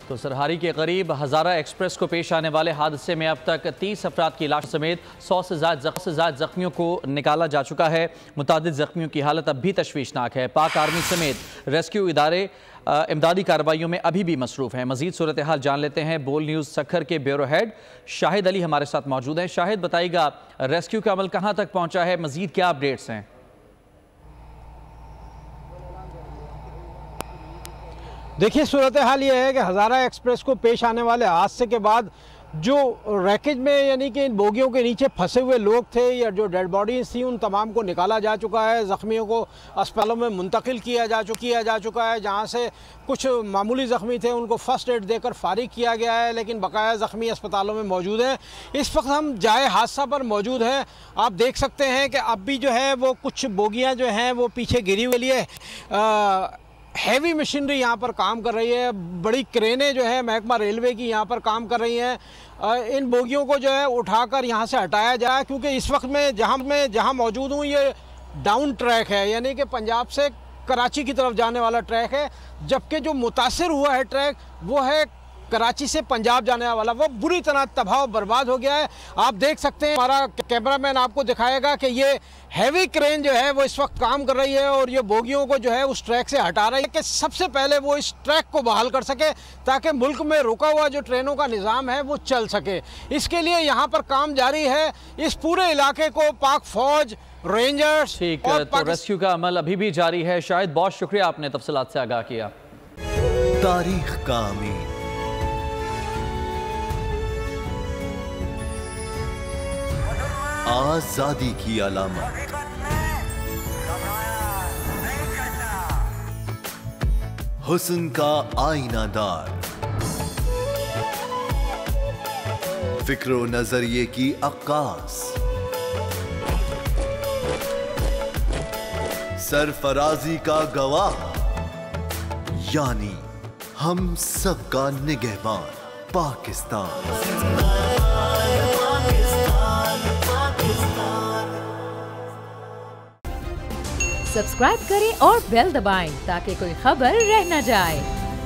तो सरहारी के करीब हज़ारा एक्सप्रेस को पेश आने वाले हादसे में अब तक 30 अफराद की लाश समेत 100 से ज़्यादा जख्मियों को निकाला जा चुका है। मुतादिद जख्मियों की हालत अब भी तशवीशनाक है। पाक आर्मी समेत रेस्क्यू इदारे इमदादी कार्रवाइयों में अभी भी मसरूफ़ हैं। मज़ीद सूरत हाल जान लेते हैं। बोल न्यूज़ सखर के ब्यूरो हेड शाहिद अली हमारे साथ मौजूद हैं। शाहिद, बताइएगा रेस्क्यू का अमल कहाँ तक पहुँचा है, मज़ीद क्या अपडेट्स हैं? देखिए, सूरत हाल ये है कि हज़ारा एक्सप्रेस को पेश आने वाले हादसे के बाद जो रैकेज में यानी कि इन बोगियों के नीचे फंसे हुए लोग थे या जो डेड बॉडीज़ थी, उन तमाम को निकाला जा चुका है। ज़ख्मियों को अस्पतालों में मुंतकिल किया जा चुका है। जहाँ से कुछ मामूली ज़ख्मी थे उनको फ़र्स्ट एड देकर फारिग किया गया है, लेकिन बकाया ज़ख्मी अस्पतालों में मौजूद हैं। इस वक्त हम जाए हादसा पर मौजूद हैं। आप देख सकते हैं कि अब भी जो है वो कुछ बोगियाँ जो हैं वो पीछे गिरी हुई है। हैवी मशीनरी यहाँ पर काम कर रही है। बड़ी क्रेनें जो है महकमा रेलवे की यहाँ पर काम कर रही हैं। इन बोगियों को जो है उठाकर यहाँ से हटाया जाए, क्योंकि इस वक्त में जहाँ मौजूद हूँ ये डाउन ट्रैक है, यानी कि पंजाब से कराची की तरफ जाने वाला ट्रैक है, जबकि जो मुतासिर हुआ है ट्रैक वो है कराची से पंजाब जाने वाला। वो बुरी तरह तबाह बर्बाद हो गया है। आप देख सकते हैं, हमारा कैमरामैन आपको दिखाएगा कि ये हैवी क्रेन जो है वो इस वक्त काम कर रही है और ये बोगियों को जो है उस ट्रैक से हटा रही है कि सबसे पहले वो इस ट्रैक को बहाल कर सके, ताकि मुल्क में रुका हुआ जो ट्रेनों का निज़ाम है वो चल सके। इसके लिए यहाँ पर काम जारी है। इस पूरे इलाके को पाक फौज, रेंजर्स और तो रेस्क्यू का अमल अभी भी जारी है। शायद बहुत शुक्रिया, आपने तफसीलात से आगाह किया। तारीख का अमीर, आजादी की अलामत, हुस्न का आईनादार, फिक्रो नजरिए की अक्कास, सरफराजी का गवाह, यानी हम सबका निगहबान पाकिस्तान। सब्सक्राइब करें और बेल दबाएं ताकि कोई खबर रह न जाए।